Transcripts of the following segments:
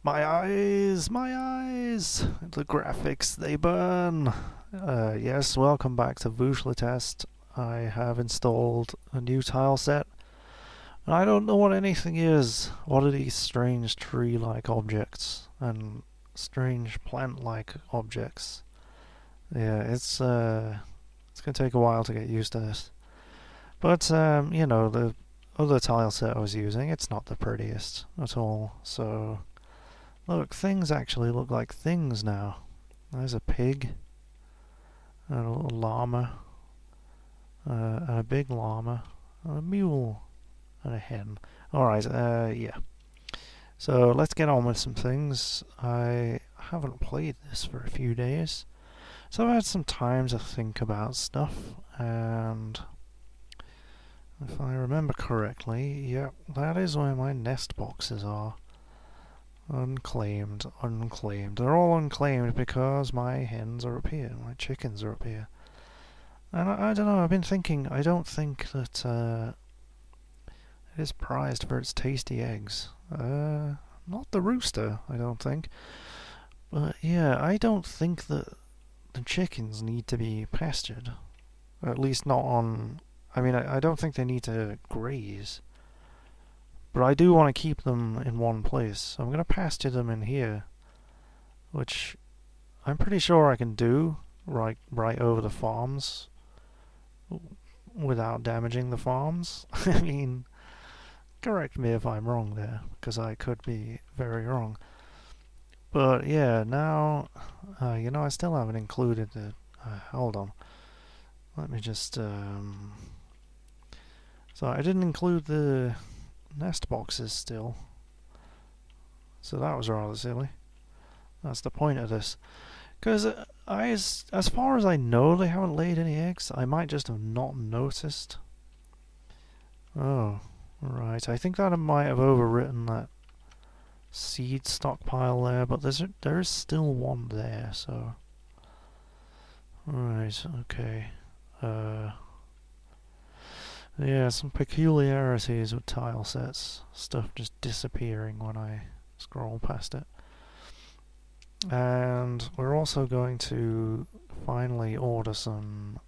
My eyes, my eyes! The graphics, they burn! Yes, welcome back to Vúshlitast. I have installed a new tile set, and I don't know what anything is. What are these strange tree-like objects and strange plant-like objects? Yeah, it's gonna take a while to get used to this. But you know, the other tile set I was using, it's not the prettiest at all. So look, things actually look like things now. There's a pig, and a little llama, and a big llama, and a mule, and a hen. Alright, yeah. So let's get on with some things. I haven't played this for a few days, so I've had some time to think about stuff, and if I remember correctly, yeah, that is where my nest boxes are. Unclaimed, unclaimed. They're all unclaimed because my hens are up here, my chickens are up here. And I don't know, I've been thinking, I don't think that it is prized for its tasty eggs. Not the rooster, I don't think. But yeah, I don't think that the chickens need to be pastured. Or at least not on... I mean, I don't think they need to graze. But I do want to keep them in one place, so I'm going to pasture them in here, which I'm pretty sure I can do right over the farms without damaging the farms. I mean, correct me if I'm wrong there, because I could be very wrong. But yeah, now, you know, I still haven't included the... hold on. Let me just... So I didn't include the nest boxes still, so that was rather silly. That's the point of this, because as far as I know, they haven't laid any eggs. I might just have not noticed. Oh, right. I think that I might have overwritten that seed stockpile there, but there is still one there. So, right, okay. Yeah, some peculiarities with tile sets. Stuff just disappearing when I scroll past it. And we're also going to finally order some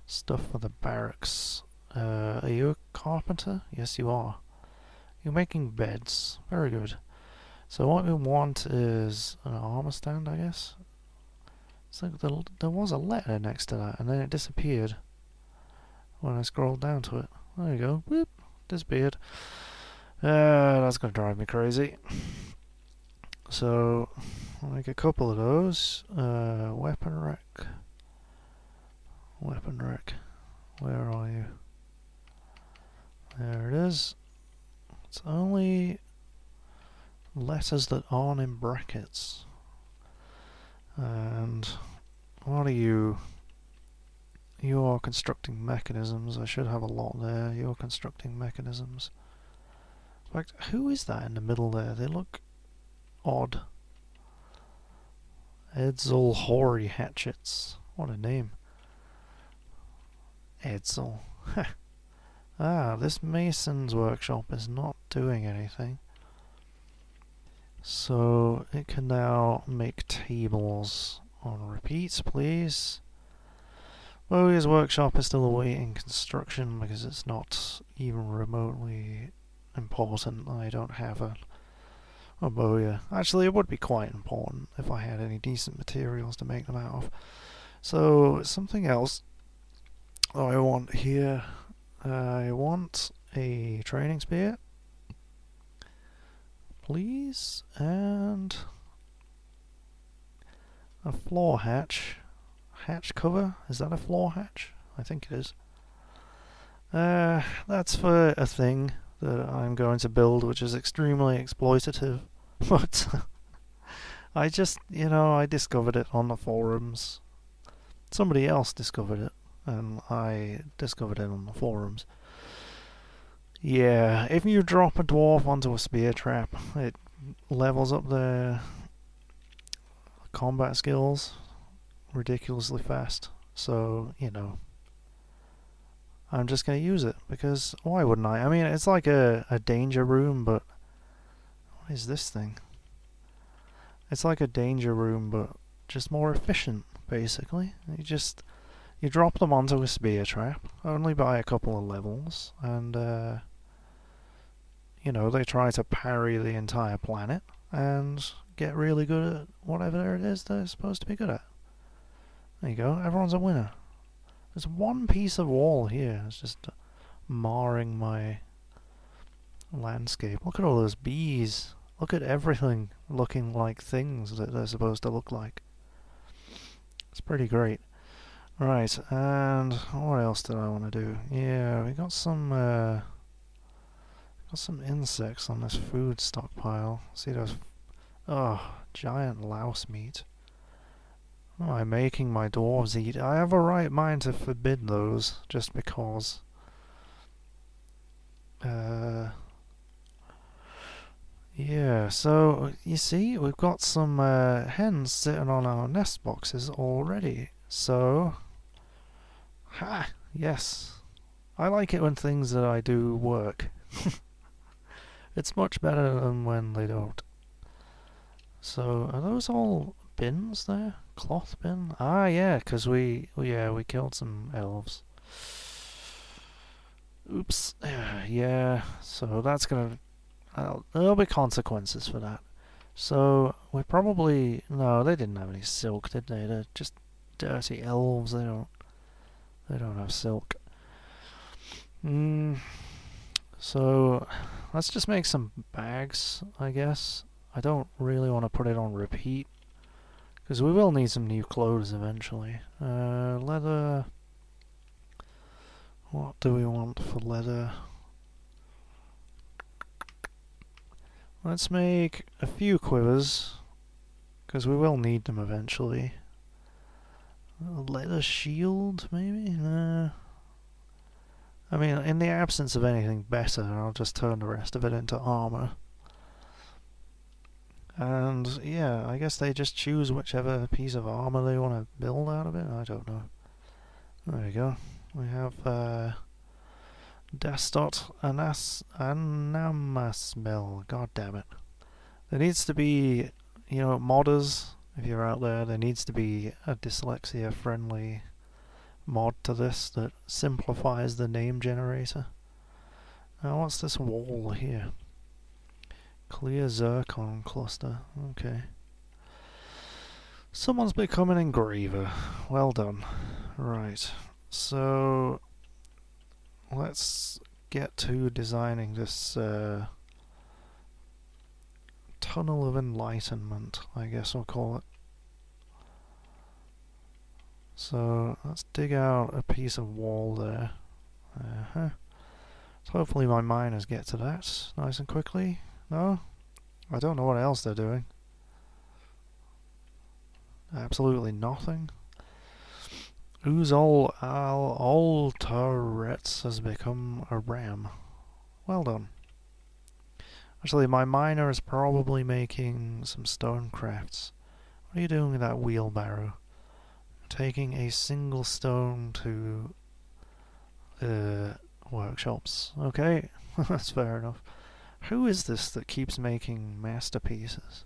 stuff for the barracks. Are you a carpenter? Yes, you are. You're making beds. Very good. So what we want is an armor stand, I guess. So there was a letter next to that, and then it disappeared when I scrolled down to it. There you go. Whoop. Disappeared. That's going to drive me crazy. So, I'll make a couple of those. Weapon rack. Weapon rack. Where are you? There it is. It's only letters that aren't in brackets. And what are you? You are constructing mechanisms. I should have a lot there. You're constructing mechanisms. In fact, who is that in the middle there? They look odd. Edsel Hoary Hatchets. What a name. Edsel. Ah, this mason's workshop is not doing anything. So it can now make tables on repeat, please. Bowyer's workshop is still awaiting construction because it's not even remotely important. I don't have a Bowyer. Actually, it would be quite important if I had any decent materials to make them out of. So, something else I want here. I want a training spear, please, and a floor hatch. Hatch cover? Is that a floor hatch? I think it is. That's for a thing that I'm going to build, which is extremely exploitative. But I just, you know, I discovered it on the forums. Somebody else discovered it, and I discovered it on the forums. Yeah, if you drop a dwarf onto a spear trap, it levels up their combat skills ridiculously fast. So, you know, I'm just going to use it, because why wouldn't I? I mean, it's like a danger room, but what is this thing? It's like a danger room, but just more efficient, basically. You drop them onto a spear trap, only by a couple of levels, and you know, they try to parry the entire planet and get really good at whatever it is they're supposed to be good at. There you go, everyone's a winner. There's one piece of wall here, it's just marring my landscape. Look at all those bees. Look at everything looking like things that they're supposed to look like. It's pretty great. Right, and what else did I want to do? Yeah, we got some insects on this food stockpile. See those? Oh, giant louse meat. What am I making my dwarves eat? I have a right mind to forbid those, just because. Yeah, so you see, we've got some hens sitting on our nest boxes already. So, ha! Yes. I like it when things that I do work. It's much better than when they don't. So, are those all bins there? Cloth bin? Ah, yeah, because we killed some elves. Oops. Yeah, so that's gonna... there'll be consequences for that. So, we probably... No, they didn't have any silk, did they? They're just dirty elves. They don't have silk. So, let's just make some bags, I guess. I don't really want to put it on repeat, because we will need some new clothes eventually. Leather... What do we want for leather? Let's make a few quivers, because we will need them eventually. A leather shield, maybe? Nah. I mean, in the absence of anything better, I'll just turn the rest of it into armor. And yeah, I guess they just choose whichever piece of armor they want to build out of it. I don't know. There we go. We have Destot Anamasmel. God damn it. There needs to be, you know, modders, if you're out there, there needs to be a dyslexia-friendly mod to this that simplifies the name generator. Now, what's this wall here? Clear zircon cluster. Okay. Someone's become an engraver. Well done. Right. So, let's get to designing this tunnel of enlightenment, I guess we'll call it. So, let's dig out a piece of wall there. So hopefully my miners get to that nice and quickly. No? I don't know what else they're doing. Absolutely nothing. Uzol Al-Altaretz has become a ram. Well done. Actually, my miner is probably making some stone crafts. What are you doing with that wheelbarrow? Taking a single stone to workshops. Okay, that's fair enough. Who is this that keeps making masterpieces?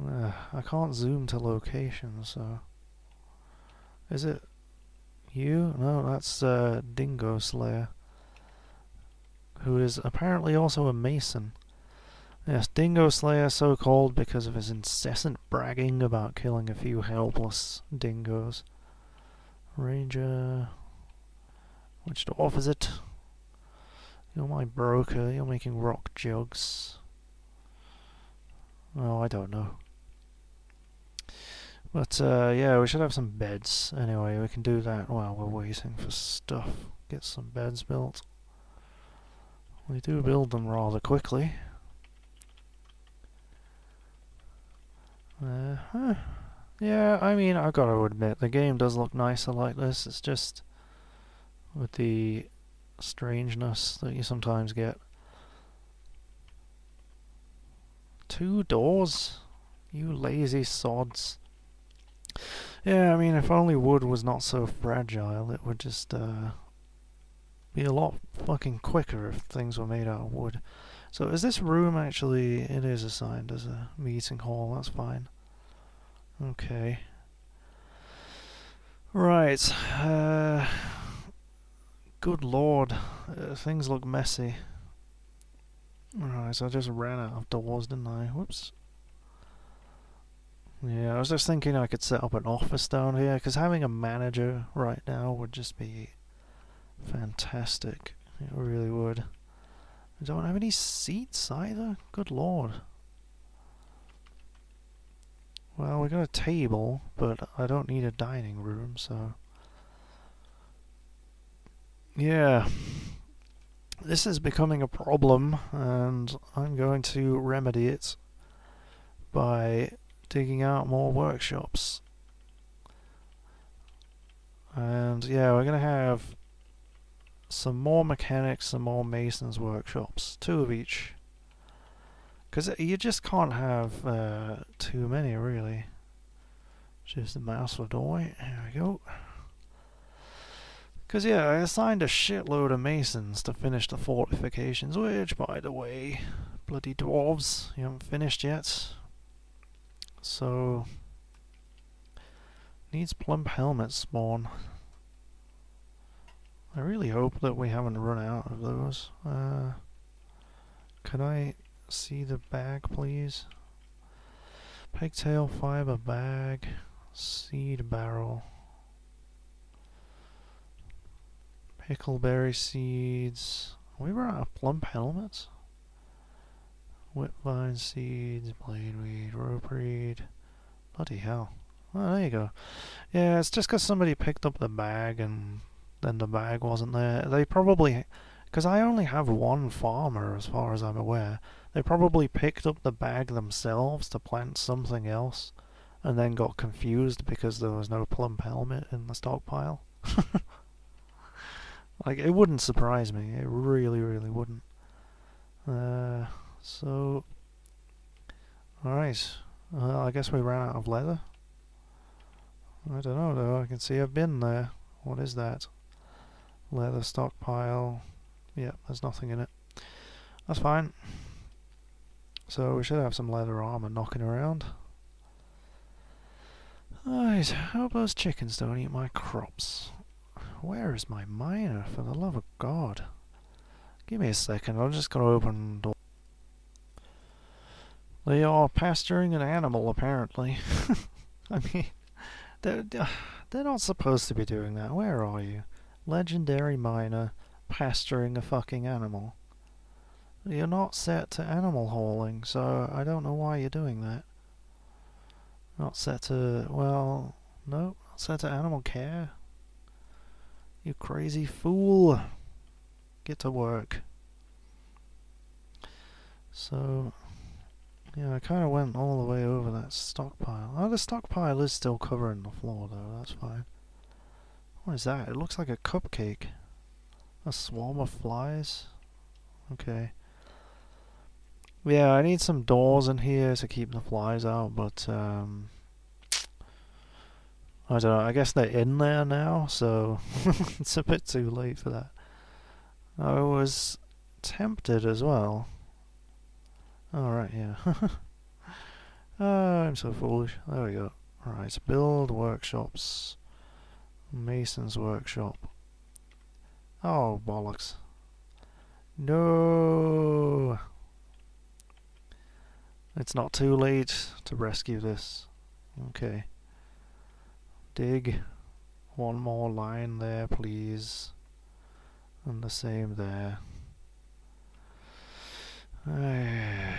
I can't zoom to location, so... Is it you? No, that's Dingo Slayer, who is apparently also a mason. Yes, Dingo Slayer, so called because of his incessant bragging about killing a few helpless dingoes. Ranger... Which dwarf is it? You're my broker, you're making rock jugs. Oh, I don't know. But, yeah, we should have some beds. Anyway, we can do that while we're waiting for stuff. Get some beds built. We do build them rather quickly. Yeah, I mean, I've got to admit, the game does look nicer like this. It's just with the strangeness that you sometimes get. 2 doors? You lazy sods. Yeah, I mean, if only wood was not so fragile, it would just be a lot fucking quicker if things were made out of wood. So is this room actually... It is assigned as a meeting hall, that's fine. Okay. Right. Good lord. Things look messy. Right, so I just ran out of doors, didn't I? Whoops. Yeah, I was just thinking I could set up an office down here, because having a manager right now would just be fantastic. It really would. I don't have any seats either. Good lord. Well, we got a table, but I don't need a dining room, so... Yeah. This is becoming a problem, and I'm going to remedy it by digging out more workshops. And yeah, we're going to have some more mechanics, some more masons workshops. 2 of each. Because you just can't have too many, really. Just the mouse for doorway. There we go. Because yeah, I assigned a shitload of masons to finish the fortifications, which, by the way, bloody dwarves, you haven't finished yet. So... needs plump helmets spawn. I really hope that we haven't run out of those. Can I see the bag, please? Pigtail fiber bag, seed barrel, pickleberry seeds. We run out of plump helmets. Whipvine seeds, bladeweed, ropeweed. Bloody hell. Oh, there you go. Yeah, it's just because somebody picked up the bag and then the bag wasn't there. They probably... because I only have one farmer as far as I'm aware. They probably picked up the bag themselves to plant something else and then got confused because there was no plump helmet in the stockpile. Like, it wouldn't surprise me. It really, really wouldn't. So... alright. I guess we ran out of leather. I don't know though, I can see a bin there. What is that? Leather stockpile. Yep, there's nothing in it. That's fine. So we should have some leather armor knocking around. Alright, hope those chickens don't eat my crops. Where is my miner, for the love of God? Give me a second, I'm just gonna open the door. They are pasturing an animal, apparently. I mean... They're not supposed to be doing that. Where are you? Legendary miner pasturing a fucking animal. You're not set to animal hauling, so I don't know why you're doing that. Not set to... well... no, not set to animal care. You crazy fool. Get to work. So... yeah, I kind of went all the way over that stockpile. Oh, the stockpile is still covering the floor, though. That's fine. What is that? It looks like a cupcake. A swarm of flies? Okay. Yeah, I need some doors in here to keep the flies out, but, I don't know. I guess they're in there now, so it's a bit too late for that. I was tempted as well. Alright, yeah. I'm so foolish. There we go. Alright, build workshops. Mason's workshop. Oh, bollocks. No! It's not too late to rescue this. Okay. Dig. One more line there, please. And the same there. I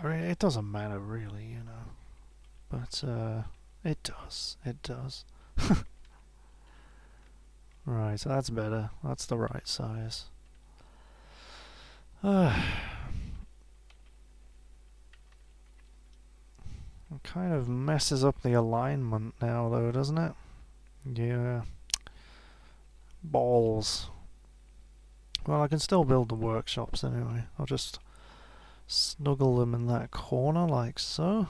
mean, it doesn't matter really, you know. But, it does. It does. Right, so that's better. That's the right size. It kind of messes up the alignment now, though, doesn't it? Yeah. Balls. Well, I can still build the workshops anyway. I'll just snuggle them in that corner like so.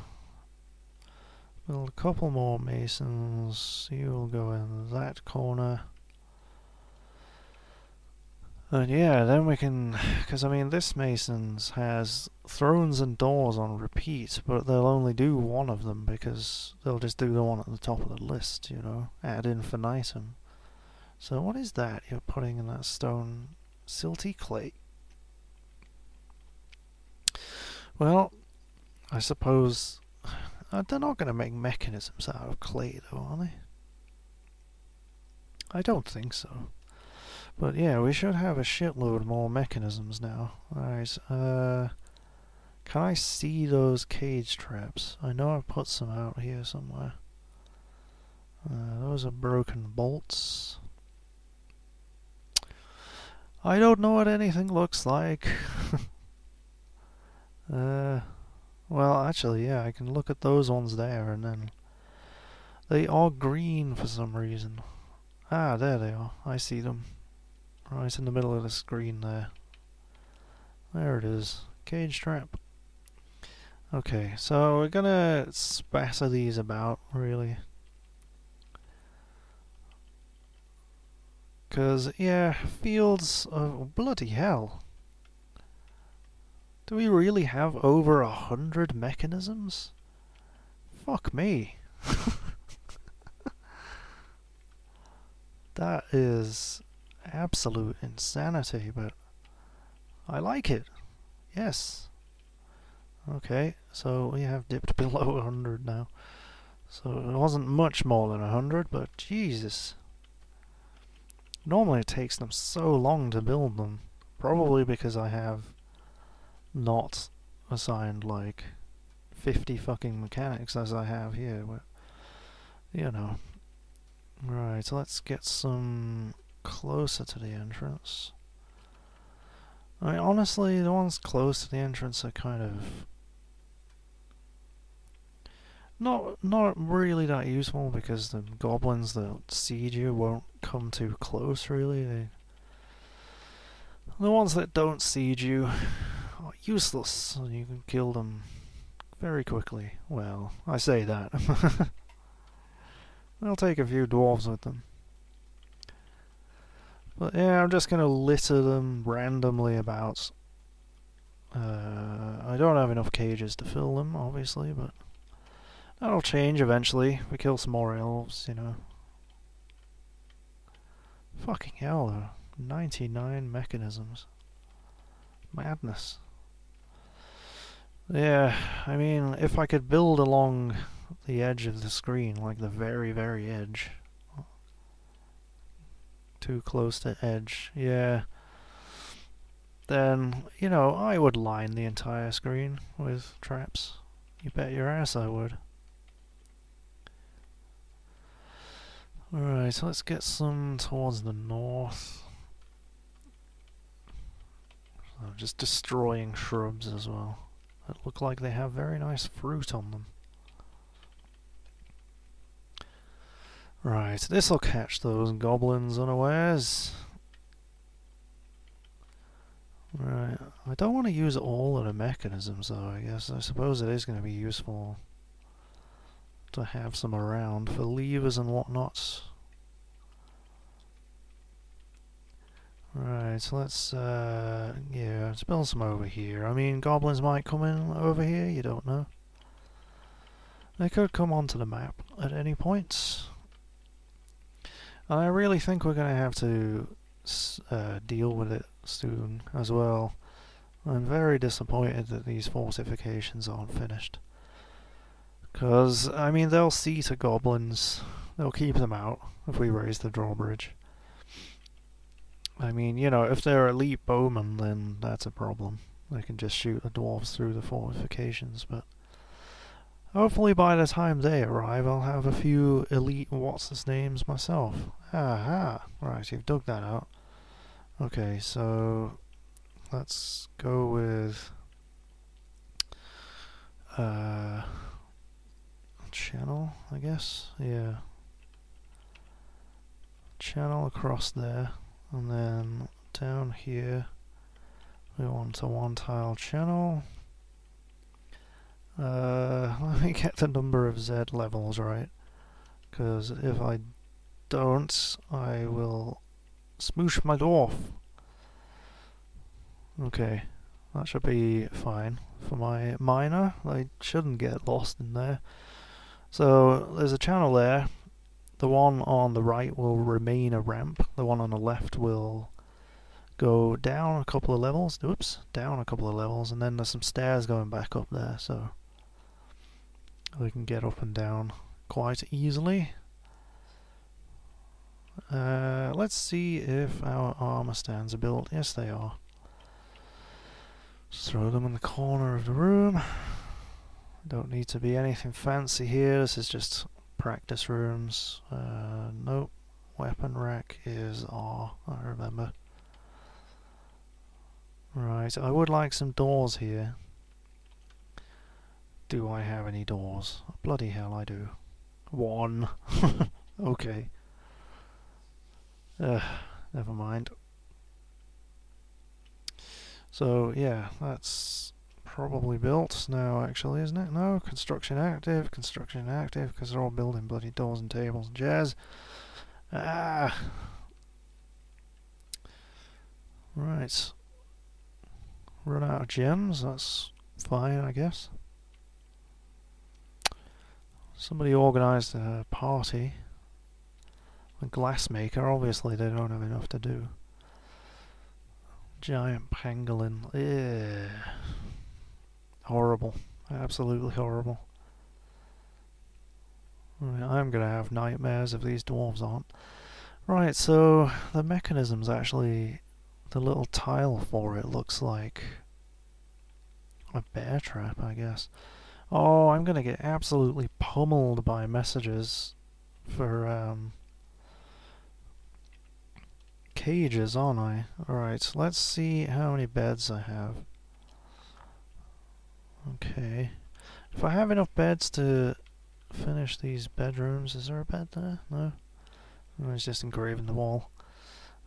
Build a couple more masons. You'll go in that corner. And yeah, then we can, because I mean, this Masons has thrones and doors on repeat, but they'll only do one of them because they'll just do the one at the top of the list, you know, ad infinitum. So what is that you're putting in that stone? Silty clay. Well, I suppose they're not going to make mechanisms out of clay, though, are they? I don't think so. But yeah, we should have a shitload more mechanisms now. Alright, can I see those cage traps? I know I've put some out here somewhere. Those are broken bolts. I don't know what anything looks like. Well, actually, yeah, I can look at those ones there, and then they are green for some reason. Ah, there they are. I see them. Right in the middle of the screen there. There it is. Cage trap. Okay, so we're gonna spatter these about, really. Because, yeah, fields of... bloody hell. Do we really have over 100 mechanisms? Fuck me. That is absolute insanity, but I like it. Yes. Okay, so we have dipped below 100 now. So it wasn't much more than 100, but Jesus. Normally it takes them so long to build them. Probably because I have not assigned like 50 fucking mechanics as I have here, but you know. Right, so let's get some closer to the entrance. I mean, honestly, the ones close to the entrance are kind of not really that useful because the goblins that siege you won't come too close, really. The ones that don't siege you are useless, and you can kill them very quickly. Well, I say that. They'll take a few dwarves with them. But yeah, I'm just going to litter them randomly about. I don't have enough cages to fill them, obviously, but that'll change eventually. We kill some more elves, you know. Fucking hell, 99 mechanisms. Madness. Yeah, I mean, if I could build along the edge of the screen, like the very, very edge. Too close to edge, yeah. Then, you know, I would line the entire screen with traps. You bet your ass I would. Alright, so let's get some towards the north. So just destroying shrubs as well. That look like they have very nice fruit on them. Right, this'll catch those goblins unawares. Right, I don't want to use all of the mechanisms though, I guess. I suppose it is going to be useful to have some around for levers and whatnot. Right, so let's, yeah, let's build some over here. I mean, goblins might come in over here, you don't know. They could come onto the map at any point. I really think we're going to have to deal with it soon as well. I'm very disappointed that these fortifications aren't finished. Because, I mean, they'll see to goblins. They'll keep them out if we raise the drawbridge. I mean, you know, if they're elite bowmen, then that's a problem. They can just shoot the dwarves through the fortifications, but hopefully by the time they arrive, I'll have a few elite what's-his-names myself. Aha! Right, you've dug that out. Okay, so let's go with channel, I guess. Yeah. Channel across there, and then down here we want a one tile channel. Let me get the number of Z levels right, because if I don't, I will smoosh my dwarf. Okay, that should be fine for my miner. They shouldn't get lost in there. So there's a channel there. The one on the right will remain a ramp. The one on the left will go down a couple of levels. Oops, down a couple of levels, and then there's some stairs going back up there, so we can get up and down quite easily. Let's see if our armor stands are built. Yes, they are. Just throw them in the corner of the room. Don't need to be anything fancy here. This is just practice rooms. Nope. Weapon rack is R, I remember. Right, I would like some doors here. Do I have any doors? Bloody hell, I do. One. Okay. Never mind. So, yeah, that's probably built now, actually, isn't it? No, construction active, because they're all building bloody doors and tables and chairs. Ah! Right. Run out of gems, that's fine, I guess. Somebody organised a party. A glassmaker, obviously they don't have enough to do. Giant pangolin. Ugh. Horrible. Absolutely horrible. I'm gonna have nightmares if these dwarves aren't. Right, so the mechanism's actually... the little tile for it looks like a bear trap, I guess. Oh, I'm gonna get absolutely pummeled by messages for cages, aren't I? Alright, let's see how many beds I have. Okay. If I have enough beds to finish these bedrooms, is there a bed there? No? Oh, it's just engraved in the wall.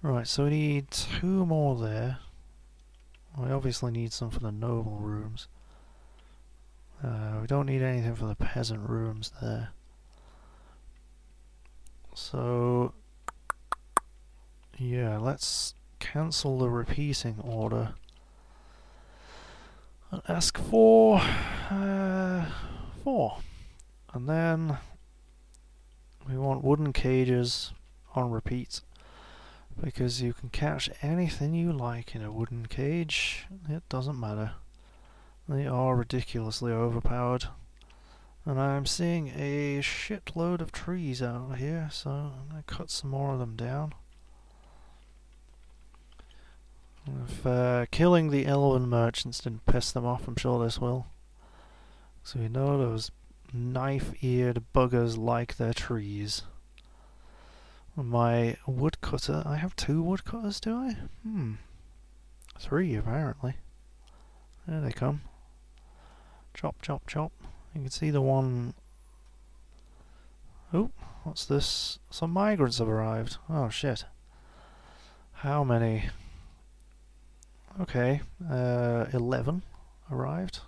Right, so we need 2 more there. We obviously need some for the noble rooms. We don't need anything for the peasant rooms there. So, yeah, let's cancel the repeating order and ask for 4. And then we want wooden cages on repeat, because you can catch anything you like in a wooden cage. It doesn't matter. They are ridiculously overpowered. And I'm seeing a shitload of trees out here, so I'm going to cut some more of them down. If killing the elven merchants didn't piss them off, I'm sure this will. So we know those knife-eared buggers like their trees. My woodcutter, I have 2 woodcutters, do I? 3 apparently. There they come. Chop, chop, chop. You can see the one... Oh, what's this? Some migrants have arrived. Oh shit. How many? Okay, 11 arrived.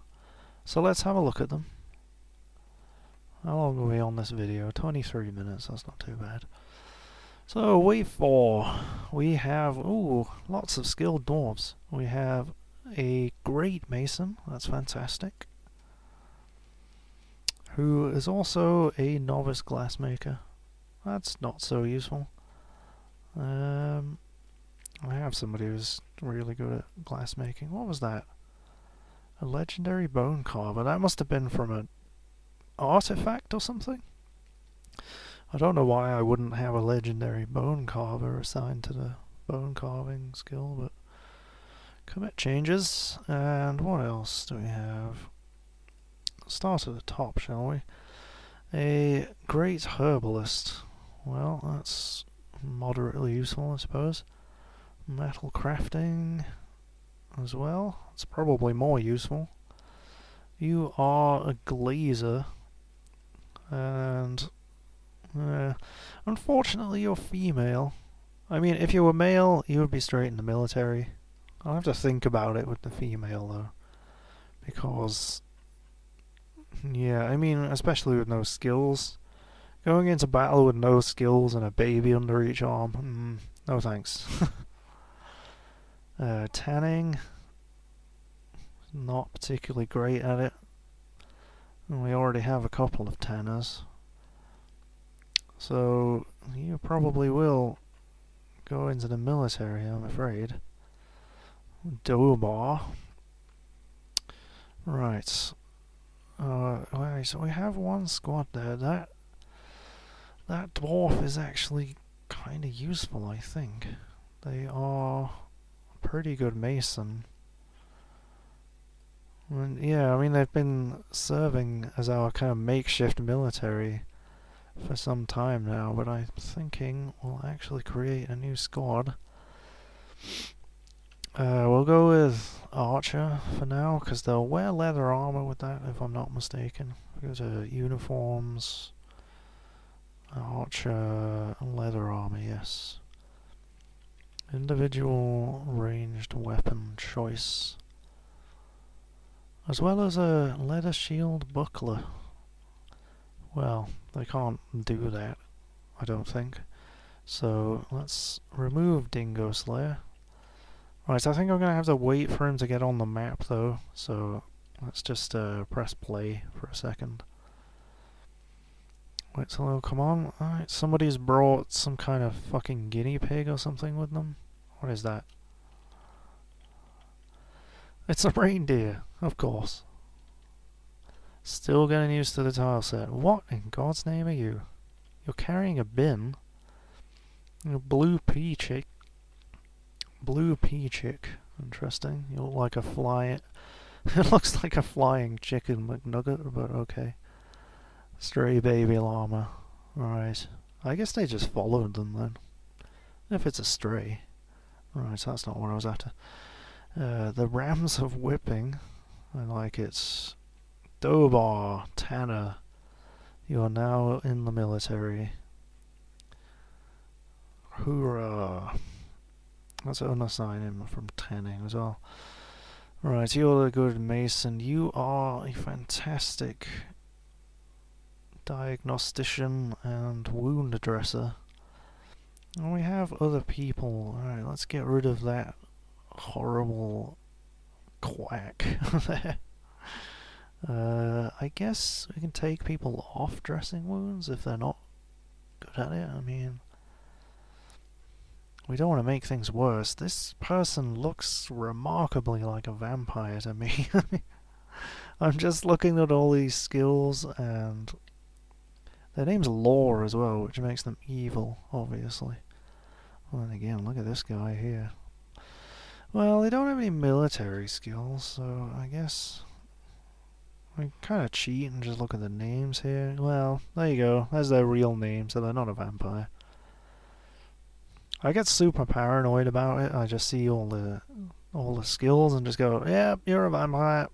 So let's have a look at them. How long are we on this video? 23 minutes, that's not too bad. So, wave 4. We have, ooh, lots of skilled dwarves. We have a great mason, that's fantastic, who is also a novice glassmaker. That's not so useful. I have somebody who's really good at glassmaking. What was that? A legendary bone carver. That must have been from an artifact or something? I don't know why I wouldn't have a legendary bone carver assigned to the bone carving skill, but commit changes. And what else do we have? Start at the top, shall we? A great herbalist. Well, that's moderately useful, I suppose. Metal crafting as well. It's probably more useful. You are a glazer, and unfortunately you're female. I mean, if you were male, you would be straight in the military. I'll have to think about it with the female though, because yeah, I mean, especially with no skills. Going into battle with no skills and a baby under each arm, no thanks. Tanning, not particularly great at it. And we already have a couple of tanners. So you probably will go into the military, I'm afraid. Dobar. Right. So we have one squad there. That dwarf is actually kind of useful, I think. They are a pretty good mason. And yeah, I mean, they've been serving as our kind of makeshift military for some time now, but I'm thinking we'll actually create a new squad. We'll go with Archer for now, because they'll wear leather armor with that, if I'm not mistaken. Go to uniforms, Archer, leather armor, yes. Individual ranged weapon choice. As well as a leather shield buckler. Well, they can't do that, I don't think. So let's remove Dingo Slayer. Right, I think I'm going to have to wait for him to get on the map though, so let's just press play for a second. Wait till he'll come on. Alright, somebody's brought some kind of fucking guinea pig or something with them. What is that? It's a reindeer, of course. Still getting used to the tile set. What in God's name are you? You're carrying a bin? A blue pea chick. Blue pea chick. Interesting. You look like a flying... It looks like a flying chicken McNugget, but okay. Stray baby llama. Right. I guess they just followed them then. If it's a stray. Right, that's not what I was after. The Rams of Whipping. I like it. Dobar, Tanner. You are now in the military. Hoorah. Let's unassign him from tanning as well. Right, you're a good mason. You are a fantastic diagnostician and wound dresser. And we have other people. Alright, let's get rid of that horrible quack there. I guess we can take people off dressing wounds if they're not good at it. I mean, we don't want to make things worse. This person looks remarkably like a vampire to me. I'm just looking at all these skills, and their name's Law as well, which makes them evil, obviously. Well, and again, look at this guy here. Well, they don't have any military skills, so I guess we kind of cheat and just look at the names here. Well, there you go. There's their real name, so they're not a vampire. I get super paranoid about it. I just see all the skills and just go, yeah, you're a vampire.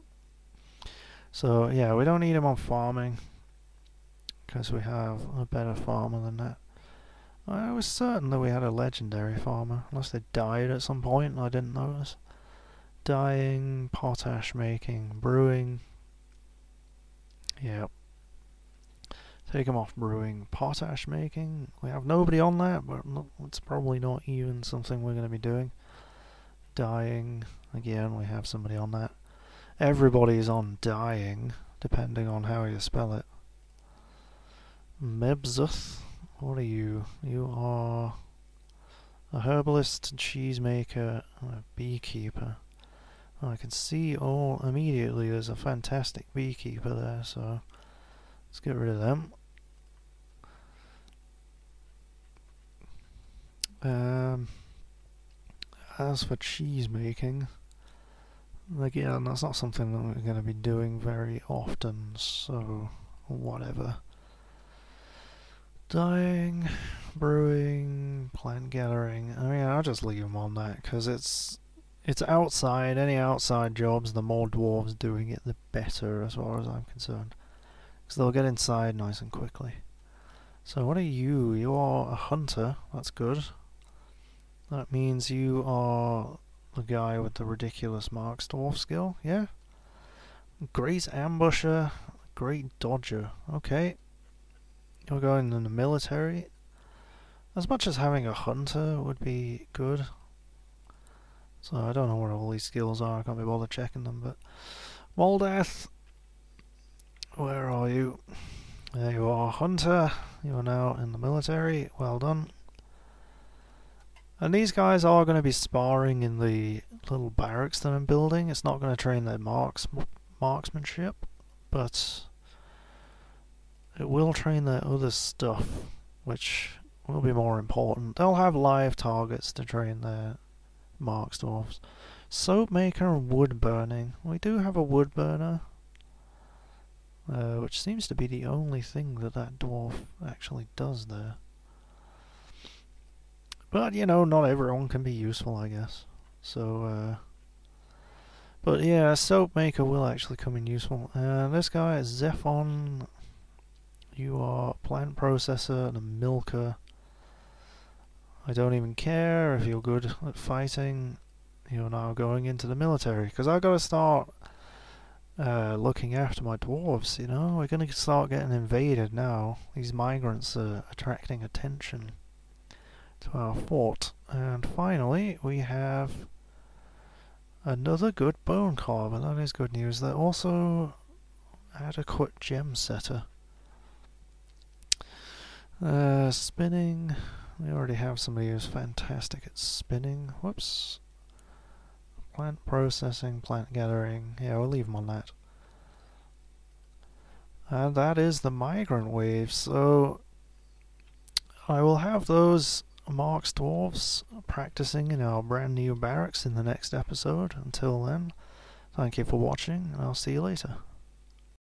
So yeah, we don't need him on farming because we have a better farmer than that. I was certain that we had a legendary farmer, unless they died at some point and I didn't notice. Dyeing, potash making, brewing. Yep. Take him off brewing. Potash making. We have nobody on that, but it's probably not even something we're going to be doing. Dyeing. Again, we have somebody on that. Everybody's on dyeing, depending on how you spell it. Mebzuth. What are you? You are a herbalist, cheesemaker, and a beekeeper. I can see all immediately there's a fantastic beekeeper there, so let's get rid of them. As for cheese making, again, that's not something that we're going to be doing very often, so whatever. Dyeing, brewing, plant gathering. I mean, I'll just leave them on that because it's outside. Any outside jobs, the more dwarves doing it, the better, as far as I'm concerned. Because they'll get inside nice and quickly. So what are you? You are a hunter. That's good. That means you are the guy with the ridiculous Marks Dwarf skill. Yeah. Great ambusher, great dodger. Okay. You're going in the military. As much as having a hunter would be good. So I don't know what all these skills are, I can't be bothered checking them, but Moldath, where are you? There you are, Hunter. You are now in the military, well done. And these guys are going to be sparring in the little barracks that I'm building. It's not going to train their marksmanship, but it will train their other stuff, which will be more important. They'll have live targets to train their Marks dwarves. Soap maker and wood burning. We do have a wood burner, which seems to be the only thing that that dwarf actually does there. But, you know, not everyone can be useful, I guess. So, but yeah, a soap maker will actually come in useful. And this guy is Zephon. You are plant processor and a milker. I don't even care if you're good at fighting. You're now going into the military, because I've got to start looking after my dwarves, you know. We're going to start getting invaded now. These migrants are attracting attention to our fort. And finally, we have another good bone carver. That is good news. They're also adequate gem setter. Spinning. We already have somebody who's fantastic at spinning. Whoops. Plant processing, plant gathering. Yeah, we'll leave them on that. And that is the migrant wave. So I will have those Marks dwarves practicing in our brand new barracks in the next episode. Until then, thank you for watching, and I'll see you later.